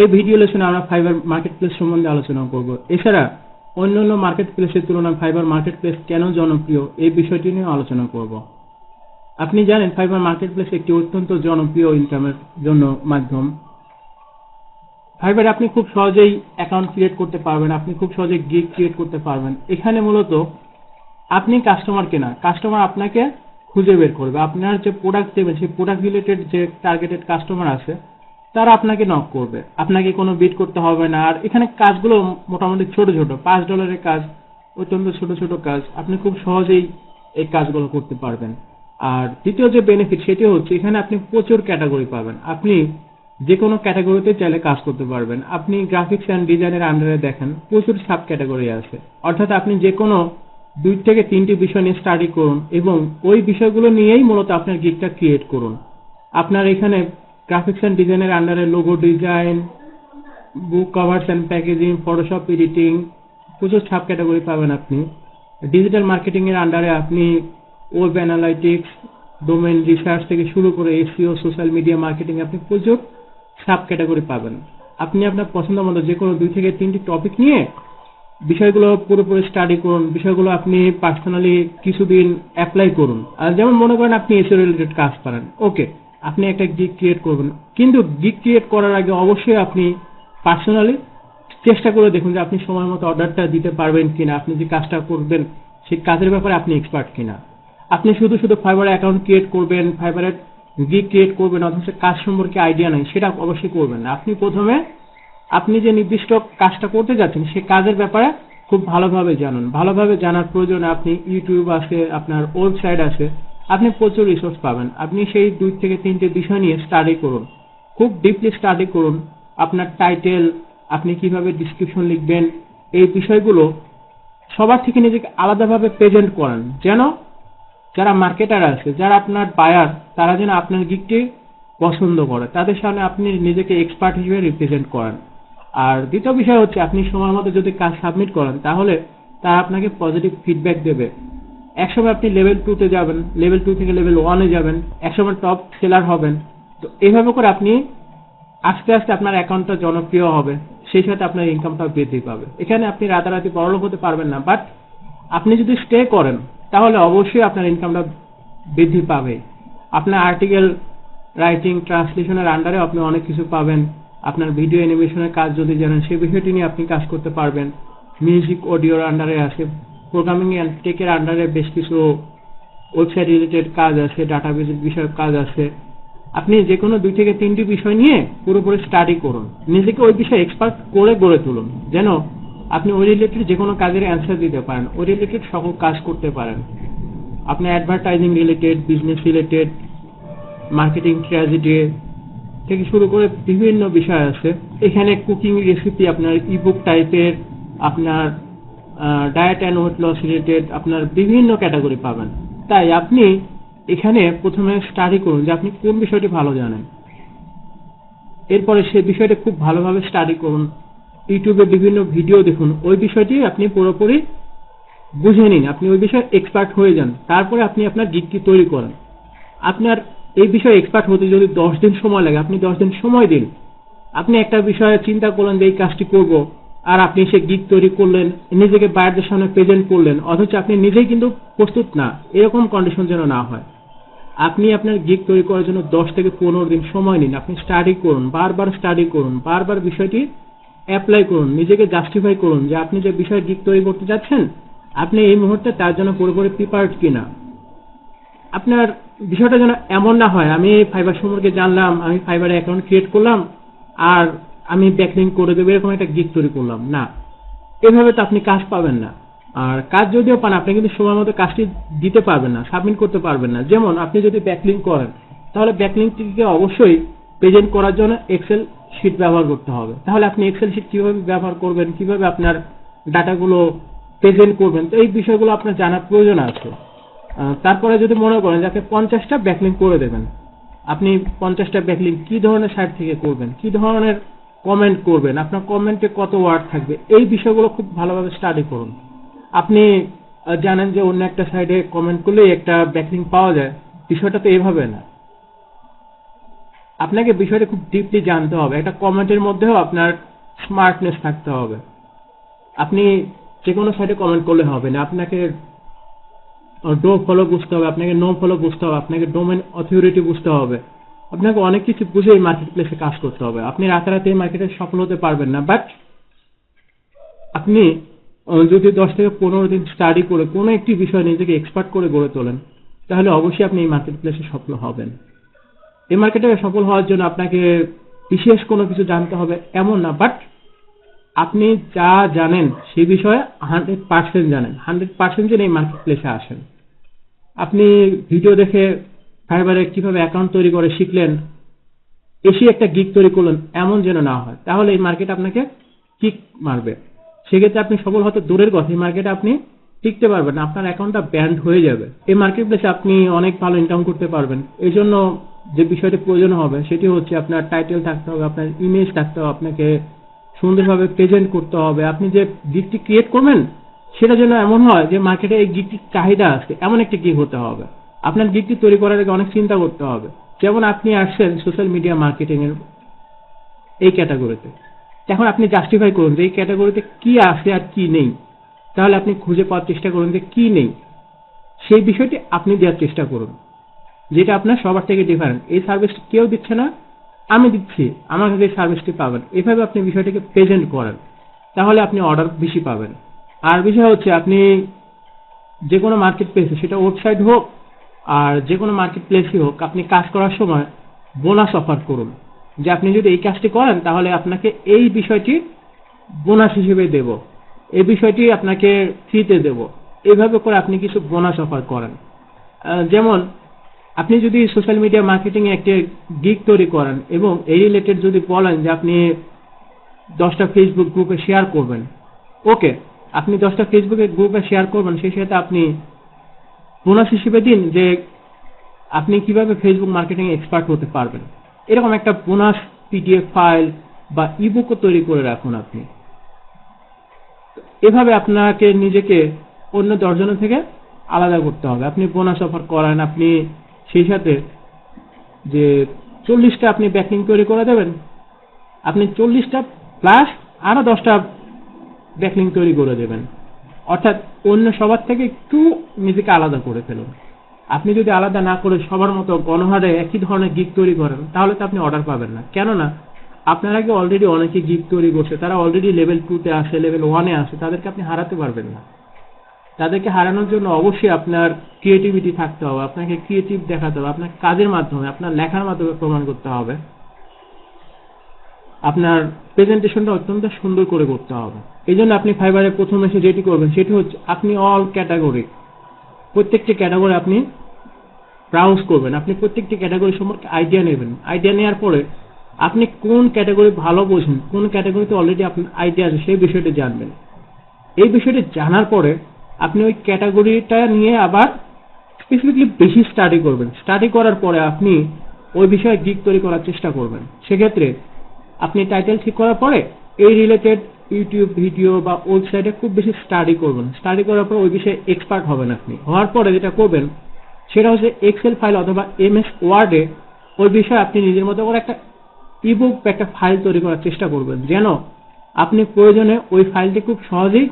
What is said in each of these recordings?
এই ভিডিও লেসনে আমরা fibre marketplace সম্বন্ধে আলোচনা করব। এছাড়া অন্যান্য মার্কেটপ্লেসের তুলনায় ফাইবার মার্কেটপ্লেস কেন জনপ্রিয় এই বিষয়টি নিয়ে আলোচনা করব। আপনি জানেন ফাইবার মার্কেটপ্লেস একটি অত্যন্ত জনপ্রিয় ইনকামের জন্য মাধ্যম। ফাইবারে আপনি খুব সহজেই অ্যাকাউন্ট ক্রিয়েট করতে পারবেন, আপনি খুব সহজেই গিগ ক্রিয়েট করতে পারবেন। এখানে মূলত আপনি কাস্টমারকে না, কাস্টমার আপনাকে খুঁজে বের করবে। আপনার যে প্রোডাক্ট দেবেন সেই প্রোডাক্ট রিলেটেড যে টার্গেটেড কাস্টমার আছে তারা আপনাকে নক করবে, আপনাকে কোনো বিট করতে হবে না। আর এখানে কাজগুলো মোটামুটি ছোট ছোট, $5 কাজ, অত্যন্ত ছোট ছোট কাজ, আপনি খুব সহজেই এই কাজগুলো করতে পারবেন। আর দ্বিতীয় যে বেনিফিট সেটি হচ্ছে এখানে আপনি প্রচুর ক্যাটাগরি পাবেন, আপনি যে কোনো ক্যাটাগরিতে চাইলে কাজ করতে পারবেন। আপনি গ্রাফিক্স অ্যান্ড ডিজাইনের আন্ডারে দেখেন প্রচুর সাব ক্যাটাগরি আছে, অর্থাৎ আপনি যে কোনো 2 থেকে 3টি বিষয় নিয়ে স্টাডি করুন এবং ওই বিষয়গুলো নিয়েই মূলত আপনার গিগটা ক্রিয়েট করুন। আপনার এখানে গ্রাফিক্স অ্যান্ড ডিজাইনের আন্ডারে logo design, book covers and packaging, Photoshop editing, প্রচুর সাব ক্যাটাগরি পাবেন। আপনি ডিজিটাল মার্কেটিং এর আন্ডারে আপনি ওয়েব অ্যানালাইটিক্স, ডোমেইন রিসার্চ থেকে শুরু করে এসইও, সোশ্যাল মিডিয়া মার্কেটিং, আপনি প্রচুর সাব ক্যাটাগরি পাবেন। আপনি আপনার পছন্দ মতো যে কোনো 2 থেকে 3টি টপিক নিয়ে বিষয়গুলো পুরোপুরি স্টাডি করুন, বিষয়গুলো আপনি পার্সোনালি কিছুদিন অ্যাপ্লাই করুন। আর যেমন মনে করেন আপনি এসইও রিলেটেড কাজ পারেন, ওকে, আপনি একটা গিগ ক্রিয়েট করবেন, কিন্তু গিগ ক্রিয়েট করার আগে অবশ্যই আপনি পার্সোনালি চেষ্টা করে দেখুন যে আপনি সময় মতো অর্ডারটা দিতে পারবেন কিনা, আপনি যে কাজটা করবেন সেই কাজের ব্যাপারে আপনি এক্সপার্ট কিনা। আপনি শুধু শুধু ফাইবারে অ্যাকাউন্ট ক্রিয়েট করবেন, ফাইবারে গিগ ক্রিয়েট করবেন, অথচ কাজ সম্পর্কে আইডিয়া নেই, সেটা অবশ্যই করবেন না। আপনি প্রথমে আপনি যে নির্দিষ্ট কাজটা করতে যাচ্ছেন সেই কাজের ব্যাপারে খুব ভালোভাবে জানুন। ভালোভাবে জানার প্রয়োজনে আপনি ইউটিউব আছে, আপনার ওয়েবসাইট আছে, আপনি প্রচুর রিসোর্স পাবেন। আপনি সেই 2 থেকে 3টে বিষয় নিয়ে স্টাডি করুন, খুব ডিপলি স্টাডি করুন। আপনার টাইটেল, আপনি কিভাবে ডিসক্রিপশন লিখবেন, এই বিষয়গুলো সবার থেকে নিজেকে আলাদাভাবে প্রেজেন্ট করেন, যেন যারা মার্কেটার আছে, যারা আপনার বায়ার, তারা যেন আপনার গিগটি পছন্দ করে, তাদের সামনে আপনি নিজেকে এক্সপার্ট হিসেবে রিপ্রেজেন্ট করেন। আর দ্বিতীয় বিষয় হচ্ছে আপনি সময় মতো যদি কাজ সাবমিট করেন তাহলে তারা আপনাকে পজিটিভ ফিডব্যাক দেবে। একসময় আপনি লেভেল 2-তে যাবেন, লেভেল 2 থেকে লেভেল 1-এ যাবেন, একসময় টপ সেলার হবেন। তো এইভাবে করে আপনি আস্তে আস্তে আপনার অ্যাকাউন্টটা জনপ্রিয় হবে, সেই সাথে আপনার ইনকামটাও বৃদ্ধি পাবে। এখানে আপনি রাতারাতি বড়লোক হতে পারবেন না, বাট আপনি যদি স্টে করেন তাহলে অবশ্যই আপনার ইনকামটা বৃদ্ধি পাবে। আপনার আর্টিকেল রাইটিং, ট্রান্সলেশনের আন্ডারে আপনি অনেক কিছু পাবেন। আপনার ভিডিও অ্যানিমেশনের কাজ যদি জানেন সেই বিষয়টি নিয়ে আপনি কাজ করতে পারবেন। মিউজিক অডিওর আন্ডারে আছে, প্রোগ্রামিং অ্যান্ড টেকের আন্ডারে বেশ কিছু ওয়েবসাইট রিলেটেড কাজ আছে, ডাটাবেস বিষয়ক কাজ আছে। আপনি যে কোনো 2 থেকে 3টি বিষয় নিয়ে পুরোপুরি স্টাডি করুন, নিজেকে ওই বিষয়ে এক্সপার্ট করে গড়ে তুলুন, যেন আপনি ওই রিলেটেড যে কোনো কাজের অ্যান্সার দিতে পারেন, ওই রিলেটেড সকল কাজ করতে পারেন। আপনি advertising related, business related, marketing tragedy থেকে শুরু করে বিভিন্ন বিষয় আছে। এখানে কুকিং রেসিপি, আপনার ইবুক টাইপের, আপনার diet and weight loss related, আপনার বিভিন্ন ক্যাটাগরি পাবেন। তাই আপনি এখানে প্রথমে স্টাডি করুন যে আপনি কোন বিষয়টি ভালো জানেন, এরপরে সেই বিষয়টা খুব ভালোভাবে স্টাডি করুন, ইউটিউবে বিভিন্ন ভিডিও দেখুন, ওই বিষয়টি আপনি পুরোপুরি বুঝে নিন, আপনি ওই বিষয়ে এক্সপার্ট হয়ে যান, তারপরে আপনি আপনার গিগটি তৈরি করেন। আপনার এই বিষয়ে এক্সপার্ট হতে যদি 10 দিন সময় লাগে, আপনি 10 দিন সময় দিন। আপনি একটা বিষয়ে চিন্তা করলেন যে এই কাজটি করব, আর আপনি সে গিগ তৈরি করলেন, নিজেকে বায়ারদের সামনে প্রেজেন্ট করলেন, অথচ আপনি নিজেই কিন্তু প্রস্তুত না, এরকম কন্ডিশন যেন না হয়। আপনি আপনার গিগ তৈরি করার জন্য 10 থেকে 15 দিন সময় নিন, আপনি স্টাডি করুন, বারবার স্টাডি করুন, বারবার বিষয়টি অ্যাপ্লাই করুন, নিজেকে জাস্টিফাই করুন যে আপনি যে বিষয়ে গিগ তৈরি করতে যাচ্ছেন আপনি এই মুহূর্তে তার জন্য পুরোপুরি প্রিপারেড কিনা। আপনার বিষয়টা যেন এমন না হয় আমি ফাইবার সম্পর্কে জানলাম, আমি ফাইবারে অ্যাকাউন্ট ক্রিয়েট করলাম আর আমি ব্যাকলিংক করে দেবো, এরকম একটা গিগ তৈরি করলাম না। এভাবে তো আপনি কাজ পাবেন না। আর কাজ যদিও পান আপনি কিন্তু সময় মতো কাজটি দিতে পারবেন না, সাবমিট করতে পারবেন না। যেমন আপনি যদি ব্যাকলিংক করেন তাহলে ব্যাকলিংকটিকে অবশ্যই প্রেজেন্ট করার জন্য এক্সেল শিট ব্যবহার করতে হবে। তাহলে আপনি এক্সেল শিট কিভাবে ব্যবহার করবেন, কিভাবে আপনার ডাটাগুলো প্রেজেন্ট করবেন, তো এই বিষয়গুলো আপনার জানার প্রয়োজন আছে। তারপরে যদি মনে করেন যাকে 50টা ব্যাকলিংক করে দেবেন, আপনি 50টা ব্যাকলিংক কি ধরনের সাইট থেকে করবেন, কি ধরনের কমেন্ট করবেন, আপনার কমেন্টে কত ওয়ার্ড থাকবে, এই বিষয়গুলো খুব ভালোভাবে স্টাডি করুন। আপনি জানেন যে অন্য একটা সাইডে কমেন্ট করলে একটা ব্যাকলিংক পাওয়া যায়, বিষয়টা তো এভাবে না। আপনাকে বিষয়টা খুব ডিপলি জানতে হবে। একটা কমেন্টের মধ্যেও আপনার স্মার্টনেস থাকতে হবে। আপনি যে কোনো সাইটে কমেন্ট করলে হবে না, আপনাকে ডো ফলো বুঝতে হবে, আপনাকে নো ফলো বুঝতে হবে, আপনাকে ডোমেন অথরিটি বুঝতে হবে, আপনাকে অনেক কিছু বুঝে এই মার্কেট প্লেসে কাজ করতে হবে। আপনি রাতারাতি এই মার্কেটে সফল হতে পারবেন না, বাট আপনি যদি 10 থেকে 15 দিন স্টাডি করে কোনো একটি বিষয় নিজেকে এক্সপার্ট করে গড়ে তোলেন, তাহলে অবশ্যই আপনি এই মার্কেট প্লেসে সফল হবেন। এই মার্কেটে সফল হওয়ার জন্য আপনাকে বিশেষ কোনো কিছু জানতে হবে এমন না, বাট আপনি যা জানেন সেই বিষয়ে 100% জানেন, 100% জেনে এই মার্কেট প্লেসে আসেন। আপনি ভিডিও দেখে ফাইবারে কিভাবে অ্যাকাউন্ট তৈরি করে শিখলেন, এসে একটা গিগ তৈরি করলেন, এমন যেন না হয়, তাহলে এই মার্কেট আপনাকে কিক মারবে। সেক্ষেত্রে আপনি সফল হতে দূরের কথা, এই মার্কেটে আপনি টিকতে পারবেন না, আপনার অ্যাকাউন্টটা ব্যান্ড হয়ে যাবে। এই মার্কেট প্লেসে আপনি অনেক ভালো ইনকাম করতে পারবেন। এই জন্য যে বিষয়টি প্রয়োজন হবে সেটি হচ্ছে আপনার টাইটেল থাকতে হবে, আপনার ইমেজ থাকতে হবে, আপনাকে সুন্দরভাবে প্রেজেন্ট করতে হবে। আপনি যে গিগটি ক্রিয়েট করবেন সেটা যেন এমন হয় যে মার্কেটে এই গিগটির চাহিদা আছে, এমন একটি গিগ হতে হবে। আপনার গিগটি তৈরি করার আগে অনেক চিন্তা করতে হবে। যেমন আপনি আসছেন সোশ্যাল মিডিয়া মার্কেটিং এর এই ক্যাটাগরিতে, এখন আপনি জাস্টিফাই করুন যে এই ক্যাটাগরিতে কি আছে আর কি নেই। তাহলে আপনি খুঁজে পাওয়ার চেষ্টা করুন যে কি নেই, সেই বিষয়টি আপনি দেওয়ার চেষ্টা করুন, যেটা আপনার সবার থেকে ডিফারেন্ট। এই সার্ভিসটি কেউ দিচ্ছে না, আমি দিচ্ছি, আমার কাছে এই সার্ভিসটি পাবেন। এভাবে আপনি বিষয়টিকে প্রেজেন্ট করেন, তাহলে আপনি অর্ডার বেশি পাবেন। আর বিষয় হচ্ছে আপনি যে কোনো মার্কেট প্লেসে, সেটা ওয়েবসাইট হোক আর যে কোনো মার্কেট প্লেসই হোক, আপনি কাজ করার সময় বোনাস অফার করুন, যে আপনি যদি এই কাজটি করেন তাহলে আপনাকে এই বিষয়টি বোনাস হিসেবে দেব, এই বিষয়টি আপনাকে ফ্রিতে দেব। এইভাবে করে আপনি কিছু বোনাস অফার করেন। যেমন আপনি যদি সোশ্যাল মিডিয়া মার্কেটিং এ একটি গিগ তৈরি করেন এবং এই রিলেটেড যদি বলেন যে আপনি 10টা ফেসবুক গ্রুপে শেয়ার করবেন, ওকে, আপনি 10টা ফেসবুকে গ্রুপে শেয়ার করবেন, সেই সাথে আপনি বোনাস হিসেবে দিন যে আপনি কিভাবে ফেসবুক মার্কেটিং এক্সপার্ট হতে পারবেন। এরকম একটা বোনাস পিডিএফ ফাইল বা ইবুকও তৈরি করে রাখুন আপনি। এভাবে আপনাকে নিজেকে অন্য 10 জনের থেকে আলাদা করতে হবে। আপনি বোনাস অফার করেন, আপনি সেই সাথে যে 40টা আপনি ব্যাকলিঙ্ক তৈরি করে দেবেন, আপনি 40টা প্লাস আরো 10টা ব্যাকলিঙ্ক তৈরি করে দেবেন। অর্থাৎ অন্য সবার থেকে একটু নিজেকে আলাদা করে ফেলুন। আপনি যদি আলাদা না করে সবার মতো গণহারে একই ধরনের গিগ তৈরি করেন, তাহলে তো আপনি অর্ডার পাবেন না। কেননা আপনার আগে অলরেডি অনেকে গিগ তৈরি করছে, তারা অলরেডি লেভেল 2-তে আসে, লেভেল 1-এ আসে, তাদেরকে আপনি হারাতে পারবেন না। তাদেরকে হারানোর জন্য অবশ্যই আপনার ক্রিয়েটিভিটি থাকতে হবে, আপনাকে ক্রিয়েটিভ দেখাতে হবে, আপনার কাজের মাধ্যমে, আপনার লেখার মাধ্যমে প্রমাণ করতে হবে, আপনার প্রেজেন্টেশনটা অত্যন্ত সুন্দর করে করতে হবে। এই জন্য আপনি ফাইবারে প্রথম এসে যেটি করবেন সেটি হচ্ছে আপনি অল ক্যাটাগরি, প্রত্যেকটি ক্যাটাগরি আপনি ব্রাউজ করবেন, আপনি প্রত্যেকটি ক্যাটাগরি সম্পর্কে আইডিয়া নেবেন। আইডিয়া নেওয়ার পরে আপনি কোন ক্যাটাগরি ভালো বোঝেন, কোন ক্যাটাগরিতে অলরেডি আপনার আইডিয়া আছে, সেই বিষয়টি জানবেন। এই বিষয়টি জানার পরে আপনি ওই ক্যাটাগরিটা নিয়ে আবার স্পেসিফিকলি বেশি স্টাডি করবেন। স্টাডি করার পরে আপনি ওই বিষয়ে গিগ তৈরি করার চেষ্টা করবেন। সেক্ষেত্রে আপনি টাইটেল ঠিক করার পরে এই রিলেটেড ইউটিউব ভিডিও বা ওয়েবসাইটে খুব বেশি স্টাডি করবেন। স্টাডি করার পর ওই বিষয়ে এক্সপার্ট হবেন। আপনি হওয়ার পরে যেটা করবেন সেটা হচ্ছে এক্সেল ফাইল অথবা এমএস ওয়ার্ডে ওই বিষয়ে আপনি নিজের মতো করে একটা ইবুক বা একটা ফাইল তৈরি করার চেষ্টা করবেন, যেন আপনি প্রয়োজনে ওই ফাইলটি খুব সহজেই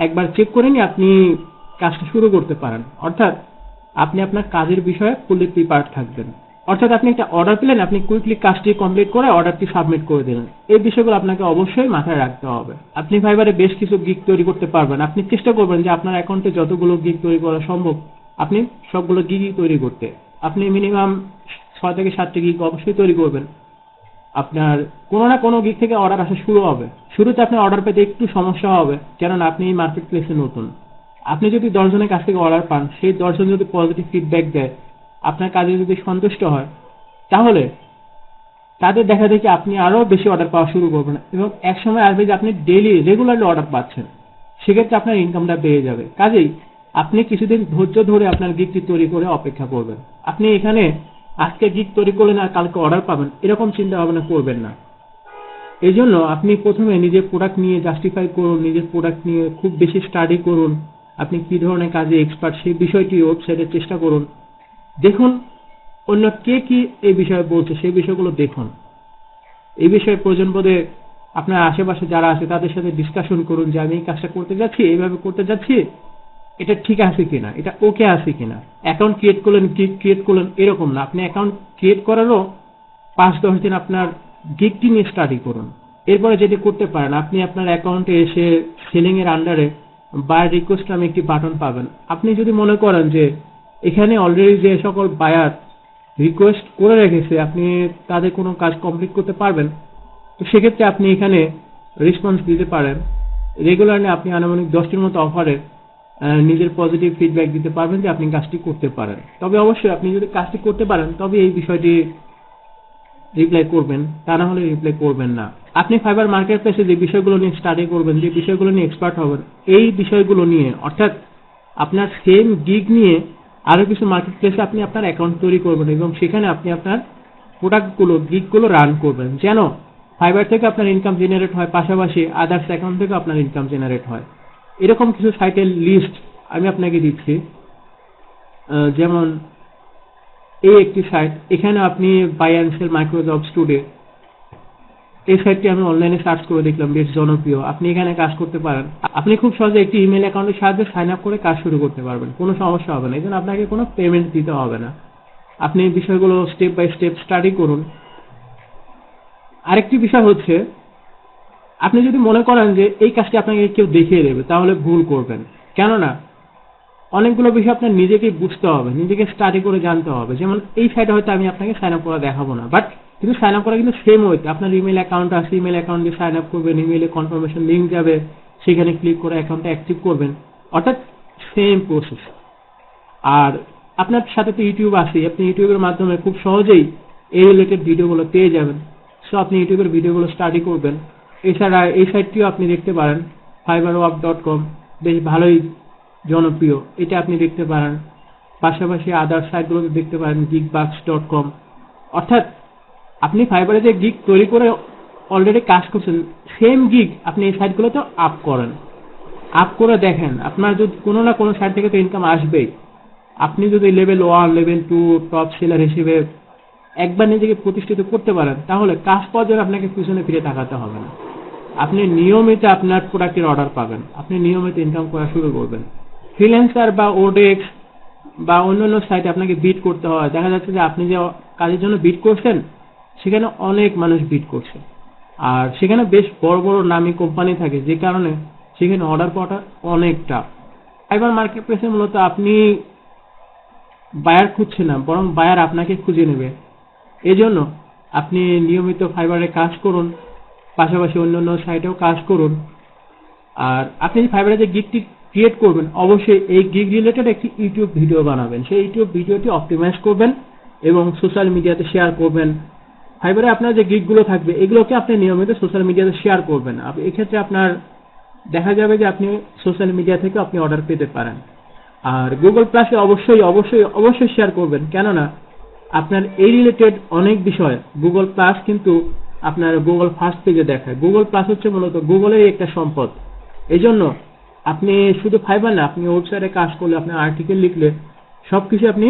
একবার চেক করে নিয়ে আপনি কাজটা শুরু করতে পারেন। অর্থাৎ আপনি আপনার কাজের বিষয়ে ফুললি প্রিপেয়ার্ড থাকবেন। অর্থাৎ আপনি একটা অর্ডার পেলেন, আপনি কুইকলি কাজটি কমপ্লিট করে অর্ডারটি সাবমিট করে দিলেন। এই বিষয়গুলো আপনাকে অবশ্যই মাথায় রাখতে হবে। আপনি ফাইবারে বেশ কিছু গিগ তৈরি করতে পারবেন। আপনি চেষ্টা করবেন যে আপনার অ্যাকাউন্টে যতগুলো গিগ তৈরি করা সম্ভব আপনি সবগুলো গিগই তৈরি করতে। আপনি মিনিমাম 6 থেকে 7টি গিগ অবশ্যই তৈরি করবেন। আপনার কোনো না কোনো গিগ থেকে অর্ডার আসা শুরু হবে। শুরুতে আপনার অর্ডার পেতে একটু সমস্যা হবে, কেননা আপনি এই মার্কেট প্লেসে নতুন। আপনি যদি 10 জনের কাছ থেকে অর্ডার পান, সেই 10 জন যদি পজিটিভ ফিডব্যাক দেয়, আপনার কাজে যদি সন্তুষ্ট হয়, তাহলে তাদের দেখা দেখি আপনি আরো বেশি অর্ডার পাওয়া শুরু করবেন এবং এক সময় আসবে যে আপনি ডেইলি রেগুলারলি অর্ডার পাচ্ছেন। সেক্ষেত্রে আপনার ইনকামটা বেড়ে যাবে। কাজেই আপনি কিছুদিন ধৈর্য ধরে আপনার গিগটি তৈরি করে অপেক্ষা করবেন। আপনি এখানে আজকে গিগ তৈরি করলেন আর কালকে অর্ডার পাবেন, এরকম চিন্তা ভাবনা করবেন না। এই জন্য আপনি প্রথমে নিজের প্রোডাক্ট নিয়ে জাস্টিফাই করুন, নিজের প্রোডাক্ট নিয়ে খুব বেশি স্টাডি করুন, আপনি কি ধরনের কাজে এক্সপার্ট সেই বিষয়টি ওয়েবসাইটে চেষ্টা করুন। দেখুন অন্য কে কি এই বিষয়ে বলছে সেই বিষয়গুলো দেখুন। এই বিষয়ে প্রয়োজন বোধে আপনার আশেপাশে যারা আছে তাদের সাথে ডিসকাশন করুন যে আমি এই কাজটা করতে যাচ্ছি, এইভাবে করতে যাচ্ছি, এটা ঠিক আছে কিনা, এটা ওকে আছে কিনা। অ্যাকাউন্ট ক্রিয়েট করলেন এরকম না, আপনি অ্যাকাউন্ট ক্রিয়েট করারও 5-10 দিন আপনার গিগটি নিয়ে স্টাডি করুন। এরপরে যেটি করতে পারেন, আপনি আপনার অ্যাকাউন্টে এসে সেলিং এর আন্ডারে বায়ার রিকোয়েস্ট নামে একটি বাটন পাবেন। আপনি যদি মনে করেন যে এখানে অলরেডি যে সকল বায়ার রিকোয়েস্ট করে রেখেছে আপনি তাদের কোনো কাজ কমপ্লিট করতে পারবেন, তো সেক্ষেত্রে আপনি এখানে রেসপন্স দিতে পারেন। রেগুলারলি আপনি আনুমানিক 10টির মতো অফারে নিজের পজিটিভ ফিডব্যাক দিতে পারবেন যে আপনি কাজটি করতে পারেন। তবে অবশ্যই আপনি যদি কাজটি করতে পারেন তবে এই বিষয়টি রিপ্লাই করবেন, তা না হলে রিপ্লাই করবেন না। আপনি ফাইবার মার্কেট প্লেসে যে বিষয়গুলো নিয়ে স্টাডি করবেন, যে বিষয়গুলো নিয়ে এক্সপার্ট হবেন, এই বিষয়গুলো নিয়ে অর্থাৎ আপনার সেম গিগ নিয়ে আরো কিছু মার্কেট প্লেসে আপনি আপনার অ্যাকাউন্ট তৈরি করবেন এবং সেখানে আপনি আপনার প্রোডাক্টগুলো গিগগুলো রান করবেন, যেন ফাইবার থেকে আপনার ইনকাম জেনারেট হয়, পাশাপাশি আদার্স অ্যাকাউন্ট থেকে আপনার ইনকাম জেনারেট হয়। এরকম কিছু সাইটের লিস্ট আমি আপনাকে দিচ্ছি। যেমন এই একটি সাইট, এখানে আপনি buy and sell micro jobs today, এই সাইটটি আমি অনলাইনে সার্চ করে দেখলাম বেশ জনপ্রিয়। আপনি এখানে কাজ করতে পারেন। আপনি খুব সহজে একটি ইমেল অ্যাকাউন্টের সাহায্যে সাইন আপ করে কাজ শুরু করতে পারবেন, কোনো সমস্যা হবে না। এই জন্য আপনাকে কোনো পেমেন্ট দিতে হবে না। আপনি এই বিষয়গুলো স্টেপ বাই স্টেপ স্টাডি করুন। আরেকটি বিষয় হচ্ছে, আপনি যদি মনে করেন যে এই কাজটি আপনাকে কেউ দেখিয়ে দেবে তাহলে ভুল করবেন। কেননা অনেকগুলো বিষয় আপনার নিজেকেই বুঝতে হবে, নিজেকে স্টাডি করে জানতে হবে। যেমন এই সাইটে হয়তো আমি আপনাকে সাইন আপ করা দেখাবো না, বাট কিন্তু সাইন আপ করা কিন্তু সেম ওয়েতে। আপনার ইমেল অ্যাকাউন্ট আছে, ইমেল অ্যাকাউন্ট দিয়ে সাইন আপ করবেন, ইমেলে কনফার্মেশন লিঙ্ক যাবে, সেখানে ক্লিক করে অ্যাকাউন্টটা অ্যাক্টিভ করবেন, অর্থাৎ সেম প্রসেস। আর আপনার সাথে তো ইউটিউব আছে, আপনি ইউটিউবের মাধ্যমে খুব সহজেই এই রিলেটেড ভিডিওগুলো পেয়ে যাবেন। সো আপনি ইউটিউবের ভিডিওগুলো স্টাডি করবেন। এছাড়া এই সাইটটিও আপনি দেখতে পারেন, fiverrwap.com, বেশ ভালোই জনপ্রিয়, এটা আপনি দেখতে পারেন। পাশাপাশি আদার সাইটগুলোতে দেখতে পারেন gigbucks.com। অর্থাৎ আপনি ফাইবারে যে গিগ তৈরি করে অলরেডি কাজ করছেন, সেম গিগ আপনি এই সাইটগুলোতে আপ করেন, আপ করে দেখেন আপনার যদি কোনো না কোনো সাইট থেকে তো ইনকাম আসবেই। আপনি যদি লেভেল 1, লেভেল 2 টপ সেলার হিসেবে একবার নিজেকে প্রতিষ্ঠিত করতে পারেন, তাহলে কাজ পাওয়ার জন্য আপনাকে পিছনে ফিরে তাকাতে হবে না। আপনি নিয়মিত আপনার প্রোডাক্টের অর্ডার পাবেন, আপনি নিয়মিত ইনকাম করা শুরু করবেন। ফ্রিল্যান্সার বা ওডেক্স বা অন্যান্য সাইটে আপনাকে বিট করতে হয়। দেখা যাচ্ছে যে আপনি যে কাজের জন্য বিট করছেন সেখানে অনেক মানুষ বিট করছে, আর সেখানে বেশ বড় বড় নামী কোম্পানি থাকে, যে কারণে সেখানে অর্ডার পাওয়াটা অনেক টাফ। ফাইবার মার্কেট প্লেসে মূলত আপনি বায়ার খুঁজছেন না, বরং বায়ার আপনাকে খুঁজে নেবে। এজন্য আপনি নিয়মিত ফাইবারে কাজ করুন, পাশাপাশি অন্যান্য সাইটেও কাজ করুন। আর আপনি ফাইবারে যে গিগটি ক্রিয়েট করবেন, অবশ্যই এই গিগ রিলেটেড একটি ইউটিউব ভিডিও বানাবেন। সেই ইউটিউব ভিডিওটি অপটিমাইজ করবেন এবং সোশ্যাল মিডিয়াতে শেয়ার করবেন। ফাইবারে আপনার যে গিগগুলো থাকবে এগুলোকে আপনি নিয়মিত সোশ্যাল মিডিয়াতে শেয়ার করবেন। এক্ষেত্রে আপনার দেখা যাবে যে আপনি সোশ্যাল মিডিয়া থেকে আপনি অর্ডার পেতে পারেন। আর গুগল প্লাসে অবশ্যই অবশ্যই অবশ্যই শেয়ার করবেন, কেননা আপনার এই রিলেটেড অনেক বিষয় গুগল প্লাস কিন্তু আপনার গুগল ফার্স্ট পেজে দেখায়। গুগল প্লাস হচ্ছে মূলত গুগলেরই একটা সম্পদ। এই জন্য আপনি শুধু ফাইবার না, আপনি ওয়েবসাইটে কাজ করলে, আপনি আর্টিকেল লিখলে সবকিছু আপনি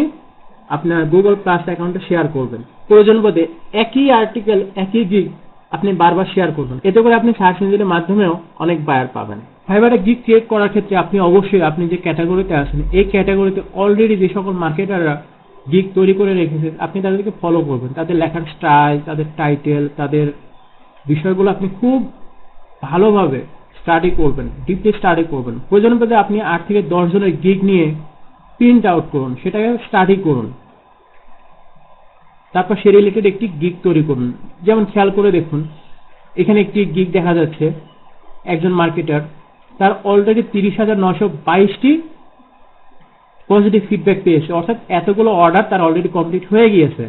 আপনার গুগল প্লাস অ্যাকাউন্টে শেয়ার করবেন। প্রয়োজন বোধে একই আর্টিকেল, একই গিগ আপনি বারবার শেয়ার করবেন, এতে করে আপনি সার্চ ইঞ্জিনের মাধ্যমেও অনেক বায়ার পাবেন। ফাইবারে গিগ ক্রিয়েট করার ক্ষেত্রে আপনি অবশ্যই আপনি যে ক্যাটাগরিতে আছেন এই ক্যাটাগরিতে অলরেডি যে সকল মার্কেটাররা গিগ তৈরি করে রেখেছে আপনি তাদেরকে ফলো করবেন। তাদের লেখার স্টাইল, তাদের টাইটেল, তাদের বিষয়গুলো আপনি খুব ভালোভাবে স্টাডি করবেন, ডিপলি স্টাডি করবেন। প্রয়োজন পেলে আপনি 8 থেকে 10 জনের গিগ নিয়ে প্রিন্ট আউট করুন, সেটাকে স্টাডি করুন, তারপর সে রিলেটেড একটি গিগ তৈরি করুন। যেমন খেয়াল করে দেখুন, এখানে একটি গিগ দেখা যাচ্ছে, একজন মার্কেটার, তার অলরেডি 30,922টি পজিটিভ ফিডব্যাক পেয়েছে, অর্থাৎ এতগুলো অর্ডার তার অলরেডি কমপ্লিট হয়ে গিয়েছে,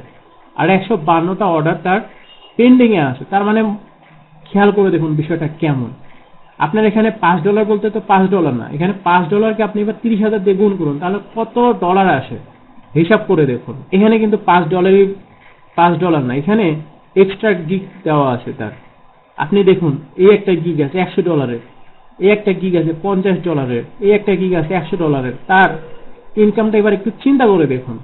আর 152টা অর্ডার তার পেন্ডিং এ আছে। তার মানে খেয়াল করে দেখুন বিষয়টা কেমন। আপনার এখানে $5 বলতে তো $5 না, এখানে $5কে আপনি এবার 30,000 দিয়ে গুণ করুন, তাহলে কত ডলার আসে হিসাব করে দেখুন। এখানে কিন্তু $5 না, এখানে এক্সট্রা গিগ দেওয়া আছে তার। আপনি দেখুন, এই একটা গিগ আছে $100, এই একটা গিগ আছে $50, এই একটা গিগ আছে $100। তার ইনকামটা এবার একটু চিন্তা করে দেখুন।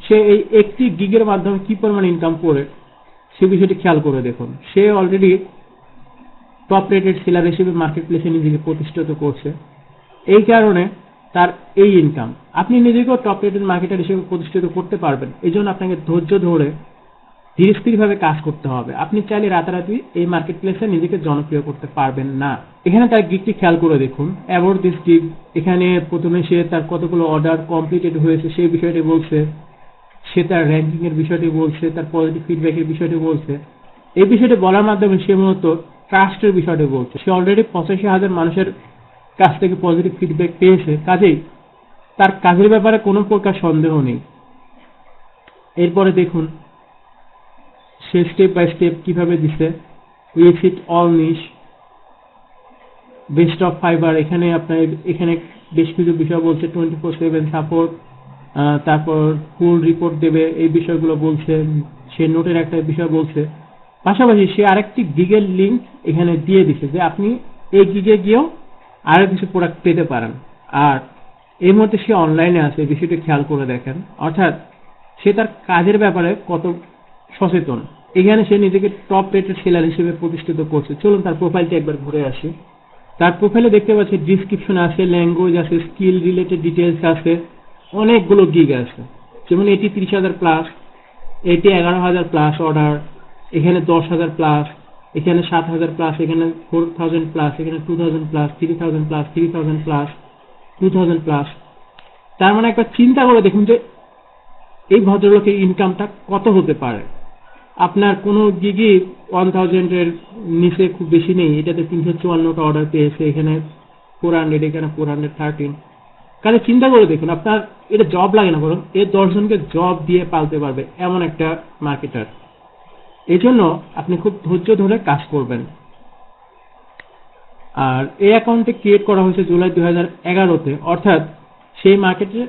সে এই একটি গিগের মাধ্যমে কি পরিমাণ ইনকাম করে সে বিষয়টি খেয়াল করে দেখুন। সে অলরেডি টপ রেটেড সেলার হিসেবে মার্কেট প্লেসে নিজেকে প্রতিষ্ঠিত করছে, এই কারণে তার এই ইনকাম। আপনি নিজেকেও টপ রেটেড মার্কেটার হিসেবে প্রতিষ্ঠিত করতে পারবেন, এই জন্য আপনাকে ধৈর্য ধরে ধীরে স্থির ভাবে কাজ করতে হবে। আপনি চাইলে রাতারাতি এই মার্কেট প্লেসে নিজেকে জনপ্রিয় করতে পারবেন না। এখানে তার গিগটি খেয়াল করে দেখুন, অ্যাবাউট দিস গিগ। এখানে প্রথমে সে তার কতগুলো অর্ডার কমপ্লিটেড হয়েছে সেই বিষয়টি বলছে, সে তার র্যাঙ্কিং এর বিষয়টি বলছে, তার পজিটিভ ফিডব্যাকের বিষয়টি বলছে। এই বিষয়টি বলার মাধ্যমে সে মূলত ট্রাস্টের বিষয়টি বলছে। সে অলরেডি 85,000 মানুষের কাছ থেকে পজিটিভ ফিডব্যাক পেয়েছে, কাজেই তার কাজের ব্যাপারে কোনো প্রকার সন্দেহ নেই। এরপরে দেখুন সে স্টেপ বাই স্টেপ কিভাবে দিছে। We fit all niche, best of Fiverr. এখানে আপনার এখানে বেশ কিছু বিষয় বলছে, 24/7 সাপোর্ট, তারপর ফুল রিপোর্ট দেবে, এই বিষয়গুলো বলছে। সে নোটের একটা বিষয় বলছে, পাশাপাশি সে আরেকটি গিগের লিঙ্ক এখানে দিয়ে দিছে যে আপনি এই গিগে গিয়েও আরো কিছু প্রোডাক্ট পেতে পারেন। আর এই মুহূর্তে সে অনলাইনে আছে, এই বিষয়টি খেয়াল করে দেখেন। অর্থাৎ সে তার কাজের ব্যাপারে কত সচেতন। এখানে সে নিজেকে টপ রেটেড সেলার হিসেবে প্রতিষ্ঠিত করছে। চলুন তার প্রোফাইলটা একবার ঘুরে আসি। তার প্রোফাইলে দেখতে পাচ্ছি ডিসক্রিপশন আছে, ল্যাঙ্গুয়েজ আছে, স্কিল রিলেটেড ডিটেলস আছে, অনেকগুলো গিগ আছে। যেমন এটি 30,000 প্লাস, এটি 11,000 প্লাস অর্ডার, এখানে 10,000 প্লাস, এখানে 7,000 প্লাস, এখানে 4,000 প্লাস, এখানে 2,000 প্লাস, 3,000 প্লাস, 3,000 প্লাস, 2,000 প্লাস। তার মানে একটা চিন্তা করে দেখুন যে এই ভদ্রলোকের ইনকামটা কত হতে পারে। আপনার কোনো গিগই 1,000 এর নিচে খুব বেশি নেই। এটাতে 354টা অর্ডার পেয়েছে, এখানে 400, এখানে 413। কাজে চিন্তা করে দেখুন, আপনার এটা জব লাগে না, বরং এর 10 জনকে জব দিয়ে পালতে পারবে এমন একটা মার্কেটার। এই জন্য আপনি খুব ধৈর্য ধরে কাজ করবেন। আর এই অ্যাকাউন্টে ক্রিয়েট করা হয়েছে জুলাই 2011-তে, অর্থাৎ সেই মার্কেটে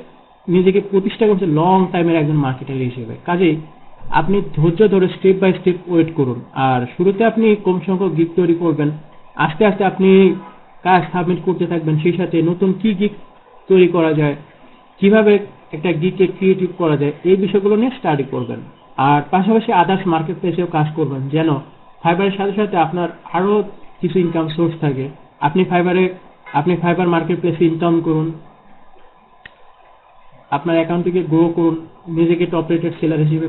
নিজেকে প্রতিষ্ঠা করছে লং টাইমের একজন মার্কেটার হিসেবে। কাজেই আপনি ধৈর্য ধরে স্টেপ বাই স্টেপ ওয়েট করুন। আর শুরুতে আপনি কম সংখ্যক গিগ তৈরি করবেন, আস্তে আস্তে আপনি কাজ সাবমিট করতে থাকবেন। সেই সাথে নতুন কি গিগ তৈরি করা যায়, কিভাবে একটা গিগকে ক্রিয়েটিভ করা যায়, এই বিষয়গুলো নিয়ে স্টাডি করবেন। আর পাশাপাশি আদার্স মার্কেট প্লেসেও কাজ করবেন, যেন ফাইবারের সাথে সাথে আপনার আরো কিছু ইনকাম সোর্স থাকে। আপনি ফাইবার মার্কেট প্লেসে ইনকাম করুন, আপনার অ্যাকাউন্টটিকে গ্রো করুন, নিজেকে টপ রেটেড সেলার হিসেবে